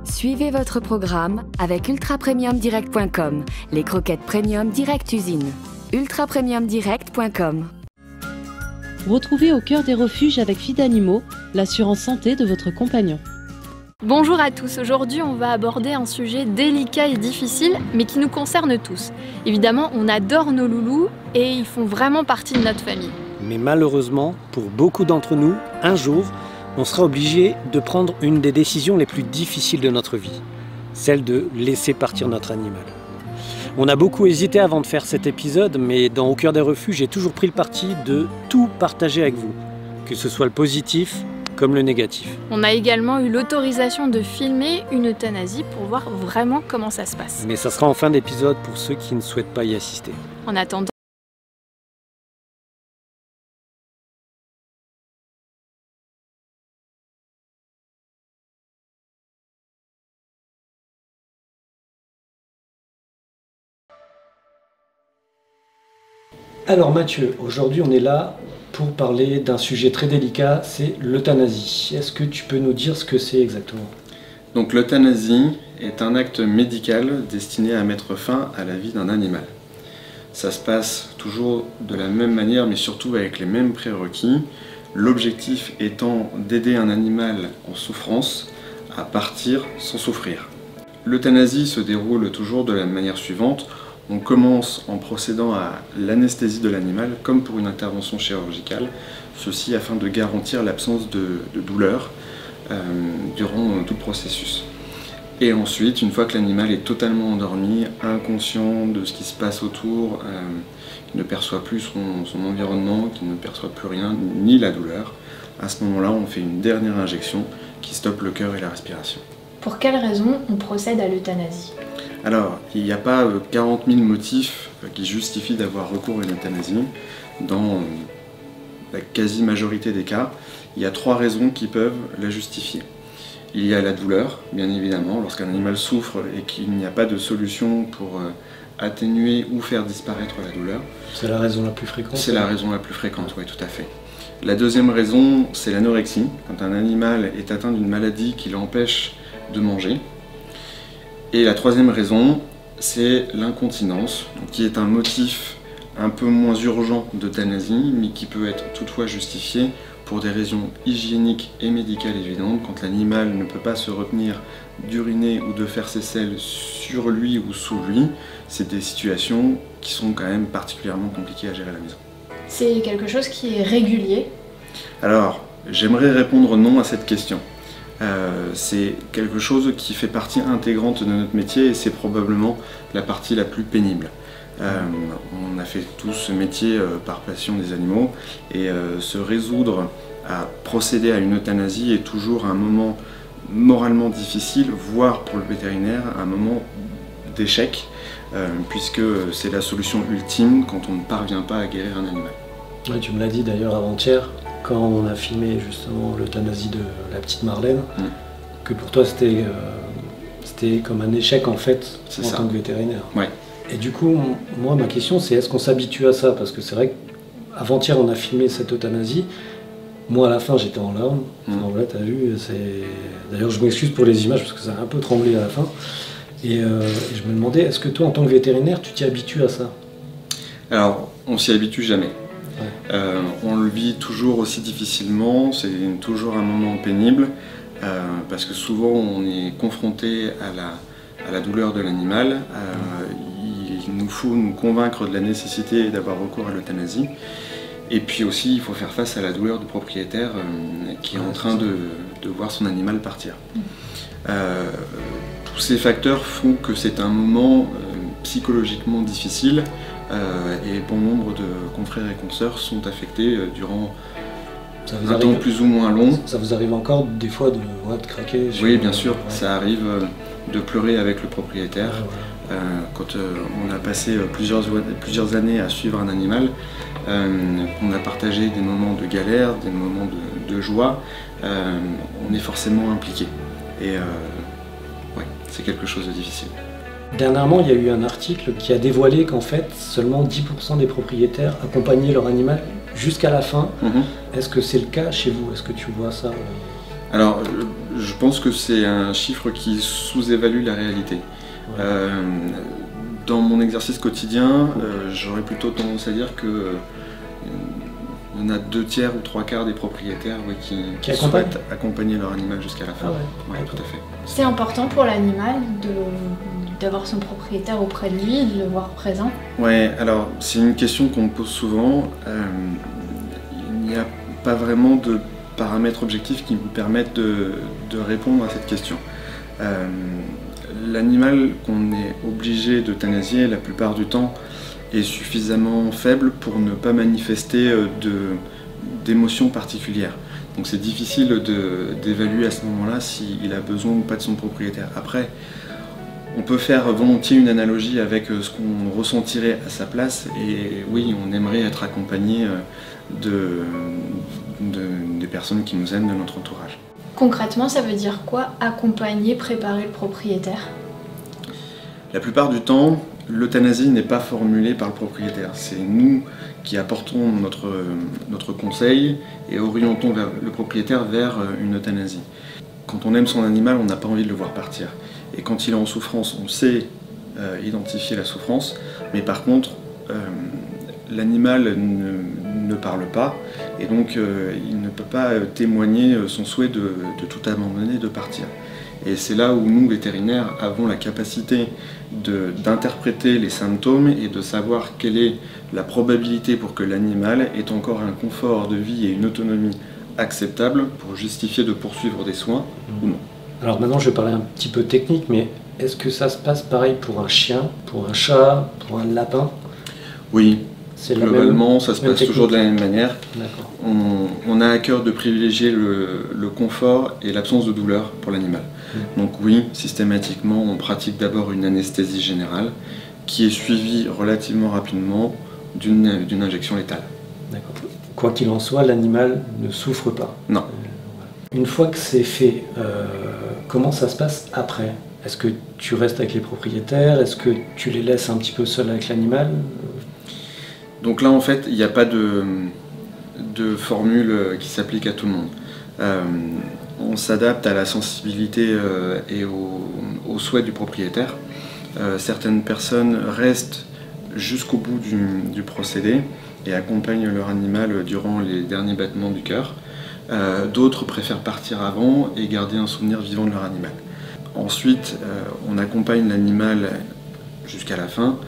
Suivez votre programme avec ultrapremiumdirect.com, les croquettes premium direct usine. ultrapremiumdirect.com. Retrouvez au cœur des refuges avec Fidanimo l'assurance santé de votre compagnon. Bonjour à tous, aujourd'hui on va aborder un sujet délicat et difficile mais qui nous concerne tous. Évidemment on adore nos loulous et ils font vraiment partie de notre famille. Mais malheureusement, pour beaucoup d'entre nous, un jour, on sera obligé de prendre une des décisions les plus difficiles de notre vie, celle de laisser partir notre animal. On a beaucoup hésité avant de faire cet épisode, mais dans Au cœur des refuges, j'ai toujours pris le parti de tout partager avec vous, que ce soit le positif comme le négatif. On a également eu l'autorisation de filmer une euthanasie pour voir vraiment comment ça se passe. Mais ça sera en fin d'épisode pour ceux qui ne souhaitent pas y assister. En attendant, Alors Mathieu, aujourd'hui on est là pour parler d'un sujet très délicat, c'est l'euthanasie. Est-ce que tu peux nous dire ce que c'est exactement? Donc l'euthanasie est un acte médical destiné à mettre fin à la vie d'un animal. Ça se passe toujours de la même manière mais surtout avec les mêmes prérequis. L'objectif étant d'aider un animal en souffrance à partir sans souffrir. L'euthanasie se déroule toujours de la manière suivante. On commence en procédant à l'anesthésie de l'animal comme pour une intervention chirurgicale, ceci afin de garantir l'absence de douleur durant tout le processus. Et ensuite, une fois que l'animal est totalement endormi, inconscient de ce qui se passe autour, qui ne perçoit plus son environnement, qui ne perçoit plus rien, ni la douleur, à ce moment-là, on fait une dernière injection qui stoppe le cœur et la respiration. pour quelles raisons on procède à l'euthanasie? Alors, il n'y a pas 40 000 motifs qui justifient d'avoir recours à une euthanasie. Dans la quasi-majorité des cas, il y a 3 raisons qui peuvent la justifier. Il y a la douleur, bien évidemment, lorsqu'un animal souffre et qu'il n'y a pas de solution pour atténuer ou faire disparaître la douleur. C'est la raison la plus fréquente? C'est la raison la plus fréquente, oui, tout à fait. La deuxième raison, c'est l'anorexie, quand un animal est atteint d'une maladie qui l'empêche de manger. Et la troisième raison, c'est l'incontinence, qui est un motif un peu moins urgent d'euthanasie, mais qui peut être toutefois justifié pour des raisons hygiéniques et médicales évidentes, quand l'animal ne peut pas se retenir d'uriner ou de faire ses selles sur lui ou sous lui. C'est des situations qui sont quand même particulièrement compliquées à gérer à la maison. C'est quelque chose qui est régulier? Alors, j'aimerais répondre non à cette question. C'est quelque chose qui fait partie intégrante de notre métier et c'est probablement la partie la plus pénible. On a fait tous ce métier par passion des animaux et se résoudre à procéder à une euthanasie est toujours un moment moralement difficile, voire pour le vétérinaire un moment d'échec, puisque c'est la solution ultime quand on ne parvient pas à guérir un animal. Ouais, tu me l'as dit d'ailleurs avant-hier, quand on a filmé justement l'euthanasie de la petite Marlène, que pour toi c'était comme un échec en fait en tant que vétérinaire. Ouais. Et du coup, moi ma question c'est est-ce qu'on s'habitue à ça? Parce que c'est vrai qu'avant-hier on a filmé cette euthanasie, moi à la fin j'étais en larmes, enfin, voilà, t'as vu, d'ailleurs je m'excuse pour les images parce que ça a un peu tremblé à la fin, et je me demandais, est-ce que toi en tant que vétérinaire tu t'y habitues à ça? Alors, on s'y habitue jamais. Ouais. On le vit toujours aussi difficilement, c'est toujours un moment pénible, parce que souvent on est confronté à la douleur de l'animal. Il nous faut nous convaincre de la nécessité d'avoir recours à l'euthanasie. Et puis aussi, il faut faire face à la douleur du propriétaire qui est en train de voir son animal partir. Tous ces facteurs font que c'est un moment psychologiquement difficile. Et bon nombre de confrères et consoeurs sont affectés durant un temps plus ou moins long. Ça vous arrive encore des fois de craquer? Oui, bien sûr, ça arrive de pleurer avec le propriétaire. Quand on a passé plusieurs années à suivre un animal, on a partagé des moments de galère, des moments de joie, on est forcément impliqué. Et ouais, c'est quelque chose de difficile. Dernièrement, il y a eu un article qui a dévoilé qu'en fait, seulement 10% des propriétaires accompagnaient leur animal jusqu'à la fin. Est-ce que c'est le cas chez vous? Est-ce que tu vois ça? Alors, je pense que c'est un chiffre qui sous-évalue la réalité. Ouais. Dans mon exercice quotidien, j'aurais plutôt tendance à dire que il y en a 2/3 ou 3/4 des propriétaires qui souhaitent accompagner leur animal jusqu'à la fin. Ah ouais. Ouais, tout à fait. C'est important pour l'animal d'avoir son propriétaire auprès de lui, de le voir présent. Ouais, alors c'est une question qu'on me pose souvent. Il n'y a pas vraiment de paramètres objectifs qui vous permettent de répondre à cette question. L'animal qu'on est obligé d'euthanasier la plupart du temps est suffisamment faible pour ne pas manifester d'émotions particulières. Donc c'est difficile d'évaluer à ce moment-là s'il a besoin ou pas de son propriétaire. Après, on peut faire volontiers une analogie avec ce qu'on ressentirait à sa place, et oui, on aimerait être accompagné des personnes qui nous aiment de notre entourage. Concrètement, ça veut dire quoi, accompagner, préparer le propriétaire? La plupart du temps, l'euthanasie n'est pas formulée par le propriétaire. C'est nous qui apportons notre conseil et orientons le propriétaire vers une euthanasie. Quand on aime son animal, on n'a pas envie de le voir partir. Et quand il est en souffrance, on sait identifier la souffrance, mais par contre, l'animal ne parle pas, et donc il ne peut pas témoigner son souhait de tout abandonner, de partir. Et c'est là où nous, vétérinaires, avons la capacité d'interpréter les symptômes et de savoir quelle est la probabilité pour que l'animal ait encore un confort de vie et une autonomie acceptable pour justifier de poursuivre des soins ou non. Alors maintenant je vais parler un petit peu technique, mais est-ce que ça se passe pareil pour un chien, pour un chat, pour un lapin? Oui, globalement ça se passe technique. Toujours de la même manière. D'accord. On a à cœur de privilégier le confort et l'absence de douleur pour l'animal. Donc oui, systématiquement on pratique d'abord une anesthésie générale qui est suivie relativement rapidement d'une injection létale. D'accord. Quoi qu'il en soit, l'animal ne souffre pas. Non. Une fois que c'est fait, comment ça se passe après? Est-ce que tu restes avec les propriétaires? Est-ce que tu les laisses un petit peu seuls avec l'animal? Donc là en fait il n'y a pas de formule qui s'applique à tout le monde. On s'adapte à la sensibilité et aux souhaits du propriétaire. Certaines personnes restent jusqu'au bout du procédé et accompagnent leur animal durant les derniers battements du cœur. D'autres préfèrent partir avant et garder un souvenir vivant de leur animal. Ensuite, on accompagne l'animal jusqu'à la fin.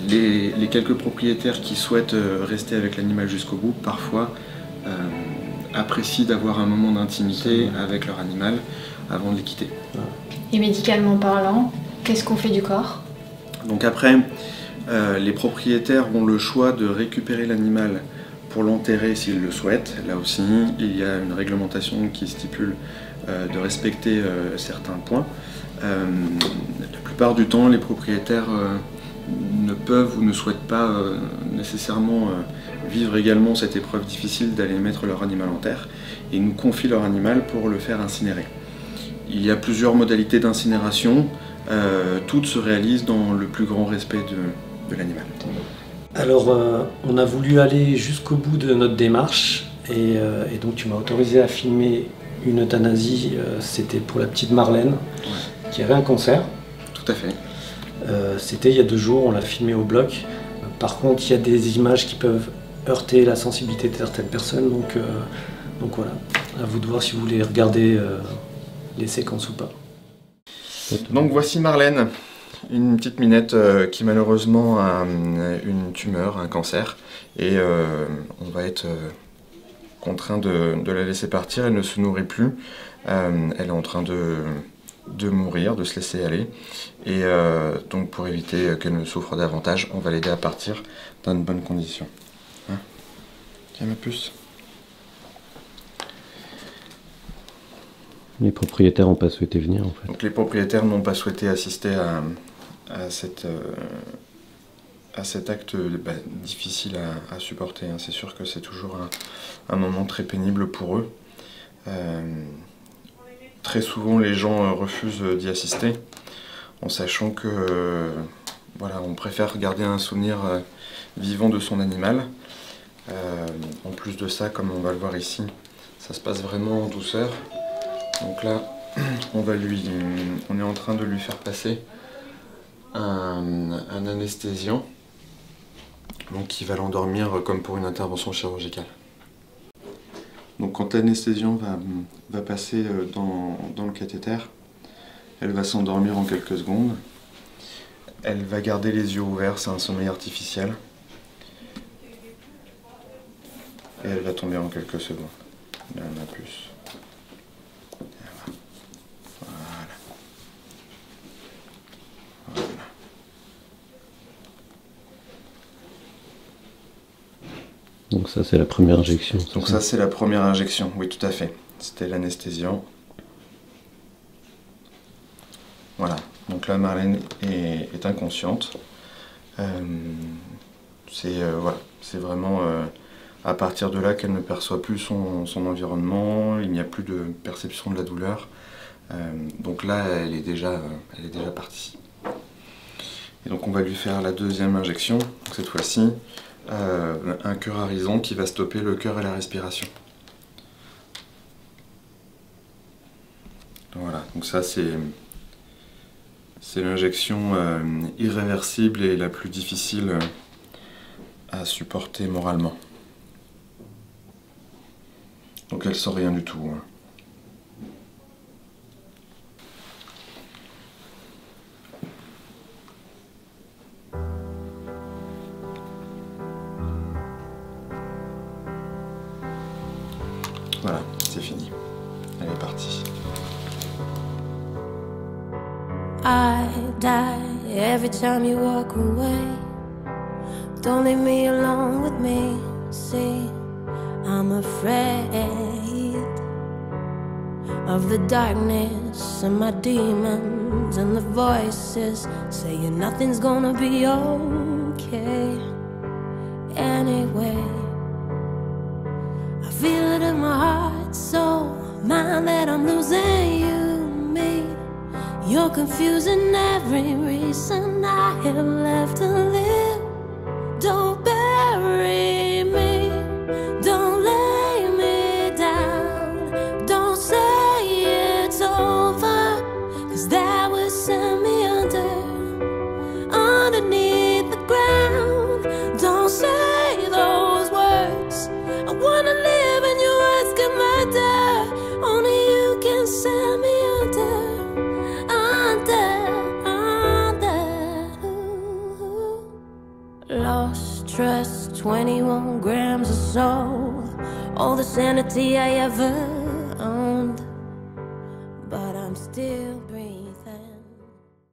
Les quelques propriétaires qui souhaitent rester avec l'animal jusqu'au bout, parfois apprécient d'avoir un moment d'intimité avec leur animal avant de les quitter. Et médicalement parlant, qu'est-ce qu'on fait du corps? Donc après, les propriétaires ont le choix de récupérer l'animal pour l'enterrer s'ils le souhaitent. Là aussi, il y a une réglementation qui stipule de respecter certains points. La plupart du temps, les propriétaires ne peuvent ou ne souhaitent pas nécessairement vivre également cette épreuve difficile d'aller mettre leur animal en terre et nous confient leur animal pour le faire incinérer. Il y a plusieurs modalités d'incinération, toutes se réalisent dans le plus grand respect de l'animal. Alors, on a voulu aller jusqu'au bout de notre démarche et donc tu m'as autorisé à filmer une euthanasie, c'était pour la petite Marlène qui avait un cancer. Tout à fait. C'était il y a 2 jours, on l'a filmé au bloc. Par contre, il y a des images qui peuvent heurter la sensibilité de certaines personnes, donc voilà, à vous de voir si vous voulez regarder les séquences ou pas. Donc voici Marlène, une petite minette qui malheureusement a une tumeur, un cancer, et on va être contraint de la laisser partir. Elle ne se nourrit plus, elle est en train de mourir, de se laisser aller, et donc pour éviter qu'elle ne souffre davantage, on va l'aider à partir dans de bonnes conditions. Hein? Tiens ma puce. Les propriétaires n'ont pas souhaité venir en fait. Donc les propriétaires n'ont pas souhaité assister à cet acte difficile à supporter. Hein. C'est sûr que c'est toujours un moment très pénible pour eux. Très souvent les gens refusent d'y assister en sachant que voilà, on préfère garder un souvenir vivant de son animal. En plus de ça, comme on va le voir ici, ça se passe vraiment en douceur. Donc là, on est en train de lui faire passer un anesthésiant, donc qui va l'endormir comme pour une intervention chirurgicale. Donc quand l'anesthésiant va passer dans le cathéter, elle va s'endormir en quelques secondes. Elle va garder les yeux ouverts, c'est un sommeil artificiel. Et elle va tomber en quelques secondes. Là, on a plus. Voilà. Voilà. Donc ça c'est la première injection. Donc ça c'est la première injection, oui tout à fait. C'était l'anesthésiant. Voilà, donc là Marlène est inconsciente. C'est vraiment à partir de là qu'elle ne perçoit plus son environnement, il n'y a plus de perception de la douleur. Donc là elle est déjà partie. Et donc on va lui faire la deuxième injection, donc cette fois-ci un cœur Harrison qui va stopper le cœur et la respiration. Voilà, donc ça c'est l'injection irréversible et la plus difficile à supporter moralement. Donc elle sent rien du tout. Hein. Voilà, c'est fini. Elle est partie. I die every time you walk away. Don't leave me alone with me. See, I'm afraid of the darkness and my demons and the voices saying nothing's gonna be okay. Anyway, I feel it in my heart, soul, mind that I'm losing you, me. You're confusing every reason I have left to live. Don't bury me, don't lay me down, don't say it's over, 'cause that would send me underneath the ground. Don't say those words, I wanna live and your words can matter. Only you can send me under. Lost trust, 21 grams of soul, all the sanity I ever